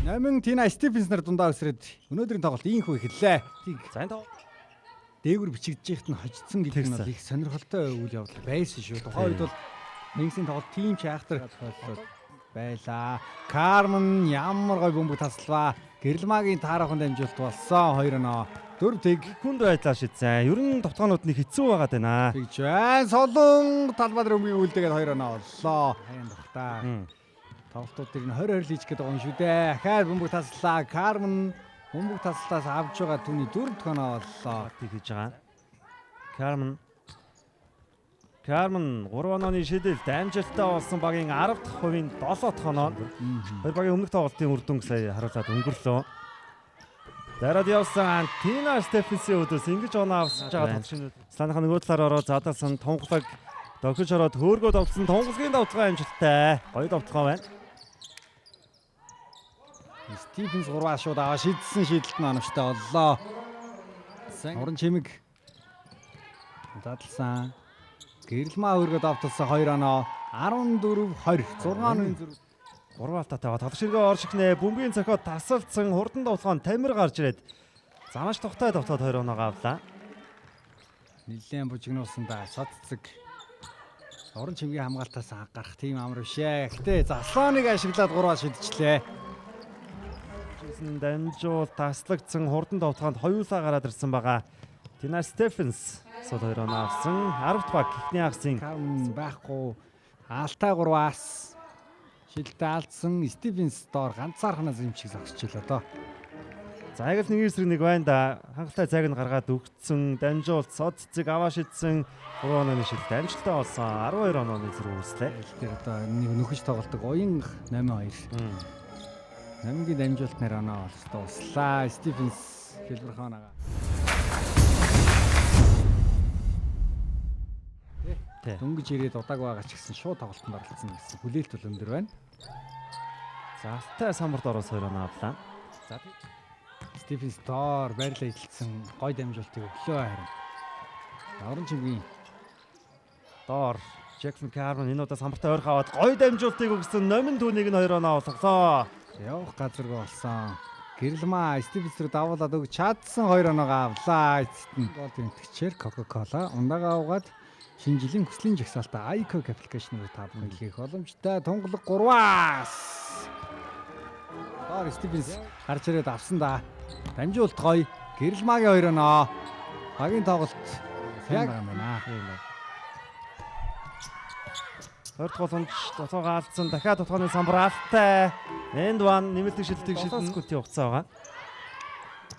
Намын Тина Стивенс нар дундаа өсрээд өнөөдрийн тоглолт ийхүү эхэллээ. Сайн тоо. Дээгүр бичигдэж ихт нь хожицсан гэдэг нь бол их сонирхолтой үйл явдал байсан шүү. Тухайн үед бол нэгэн тоглолт тим ч айхтар байлаа. Кармен ямар гой бөмбөг таслаа. Гэрэлмагийн таарахын дамжуулалт болсон 2-0. 4 Хүнд байдлаа шийдсэн. Ер нь товтгоонууд нэг хэцүү байгаад байна. Тэгж байна. Солон Талбайр өмгийн үлдээгээд 2-0 боллоо. Хаян дохтаа. Тоглолтуудыг нь 20-20 хийж гээд байгаа юм шүү дээ. Ахаад бөмбөг таслаа. Кармен бөмбөг таслаас авч байгаа түүний 4 дахь оноо боллоо. Тийг хийж байгаа. Кармен 3 онооны шийдэл дамжуулалтаа болсон багийн 10 дахь хувийн 7 дахь оноо. Тэр багийн өмнөх тоглолтын үр дүнг сая харуулад өнгөрлөө. Дараад явсан Тина Стефенсийн өдөөс ингэж оноо авсаж байгаа тоглолт. Сланыхаа нөгөө талаар ороод задаасан тунгалаг догсож ороод хөөргөө довтлсон тунгалгийн давталгаа амжилттай. Гоё давталгаа байна. Стивенс 3 шууд аваа шийдсэн шийдэлт нь оновчтой боллоо. Орон чимэг задлсан. Гэрэлмаа өргөд авталсан 2 оноо 14-20 6 оны зүрх 3 алтаатай тоглох ширгээ оршигнэ. Бөмбөгийн цохиод тасалдсан хурдан давталгаанд Тамир гарч ирээд замаш тогтой давтаад 2 оноогоо авлаа. Нилээн бужигнуулсан да содцэг. Орон чимгийн хамгаалтаас гарах тийм амар бишээ. Гэтэ заслааныг ашиглаад 3-аа шидчихлээ. Дамжуул таслагдсан хурдан давталгаанд хоёулаа гараад ирсэн байгаа. Тина Стефенс сул 2 оноо авсан. 10 дахь баг ихний хагасын байхгүй. Алтаа 3-аас шилдэ алдсан Стивенс доор ганцаархнаас юм шиг зогсчихлоо доо. За яг л нэг эсрэг нэг байна да. Хангалттай цайг нь гаргаад өгцөн, дамжуулт, содцэг аваа шидсэн 3 онооны шилдэ амжилттай болсон. 12 онооны зэрэг үүслээ. Тэр одоо нөхөж тоглолтог уян 8-2. Намгийн дамжуулт нэр оноо болслоо. Стивенс Филберханага. Дөнгөж ирээд удааг байгаа ч гэсэн шууд тоглолтод оролцсон гэсэн хүлээлт бол өндөр байна. За алтай самбарт орос 2 оноо авлаа. За Стивенс доор байрлал эзэлсэн гой дамжуултыг өглөө харин. Орон чимгийн доор Джексон Кармен энэ удаа самбартаа ойрхон аваад гой дамжуултыг өгсөн номин түүнийг нь 2 оноо олголоо. Явах газаргүй болсон. Гэрэлмаа Стивенс рүү давуулаад өгч чадсан 2 оноогоо авлаа. Эцэст нь гол тэмдэгчээр Coca-Cola ундагаа угаад шинэ жилийн хүслийн жагсаалтаа ICO аппликейшнээр та бүхэн хийх боломжтой. Тунгалаг 3-аас. Доор Стивенс гарч ирээд авсан да. Дамжуулт гоё. Гэрэлмаагийн 2 оноо. Багийн тоглолт яг байна. Хорт голомж тоцоогоо алдсан. Дахиад тотгооны самбар алтай. Энд ван нэмэлтийн шилдэг шилэн секундын хугацаа байгаа.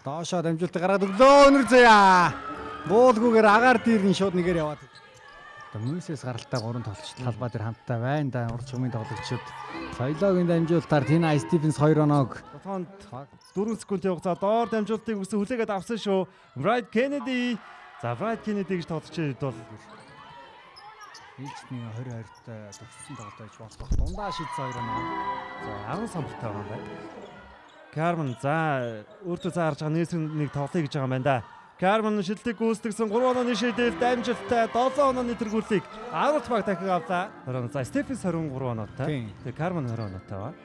Доошоо дамжуултыг гаргаад өглөө өнөр заяа. Буулгүйгээр агаар дээрний шууд нэгээр яваад. Мөсөөс гаралтай 3 тоглогч талбай дээр хамтдаа байна да. Урд чумын тоглогчид соёлоогийн дамжуултаар Тина Стивенс 2 оноог тотгоонд 4 секундын хугацаа доор дамжуултыг өгсөн хүлээгээд авсан шүү. Bright Kennedy. За Bright Kennedy гэж тоглогчид бол ээлжний 22-т төгссөн тоглолт байж болох. Дундаа шийдсэн 2 оноо. За 10 самбартай байгаа юм байна. Кармен за өөртөө заарж байгаа нэг тоглоё гэж байгаа юм байна да. Кармен шилдэг гүйцэтгсэн 3 онооны шийдэл дамжуулттай 7 онооны тэргүүлийг 10 дахь баг дахин авлаа. 20 оноо. За Стефенс 23 оноотой. Тэгээ Кармен 20 оноотой ба.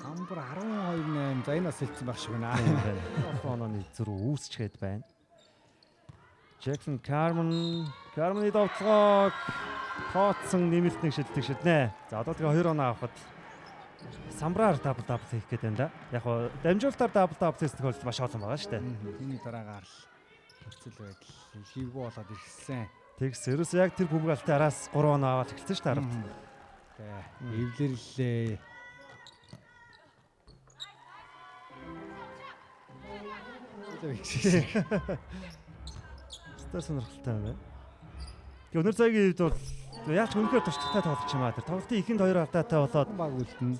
Самбар 12-8. За энэ бас хэлсэн байх шиг байна. 7 онооны зүрх үүсчихэд байна. Джексон Кармены давталгааг тооцсон нэмэлтний шилдэг шиднэ. За одоо тэгээ 2 оноо авахад самбраар дабл хийх гээд байна да. Яг хоо дамжуултаар дабл хийх тохиолдол маш олон байгаа шүү дээ. Түүний дараагаар л нөхцөл байдал хийвгүй болоод ирсэн. Тэгс ерөөсөө яг тэр бөмбөглөлтийн араас 3 оноо аваад эхэлсэн шүү дээ хараад. Эвлэрлээ. Стар сонирхолтой байна. Тэгээ өнөр цагийн үед бол яаж ч үнэхээр туршлагатай тоглож юм аа. Тэр тоглолтын ихэнд 2 алдаатай болоод баг үлдэн.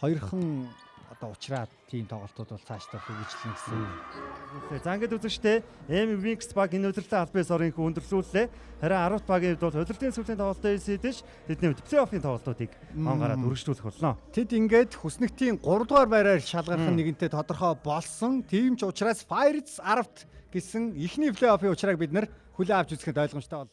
Хоёрхан одоо уучраад тийм тоглолтууд бол цаашдаа хөгжлөн гэсэн. За ингээд үзэгчтэй MWinx баг энэ удирлын албаас орынхөө өндөрлүүллээ. Харин 10 багийн хувьд бол удирлын сүүлийн тоглолтоо эсэдэж тэдний хувьд плей-оффын тоглолтуудыг он гараад үргэлжлүүлэх болно. Тэд ингээд хүснэгтийн 3 дугаар байраар шалгарах нэгэнтээ тодорхой болсон. Тийм ч учраас Pirates 10-т гэсэн ихний плей-оффын учрыг бид нар хүлээн авч үзэхэд ойлгомжтой боллоо.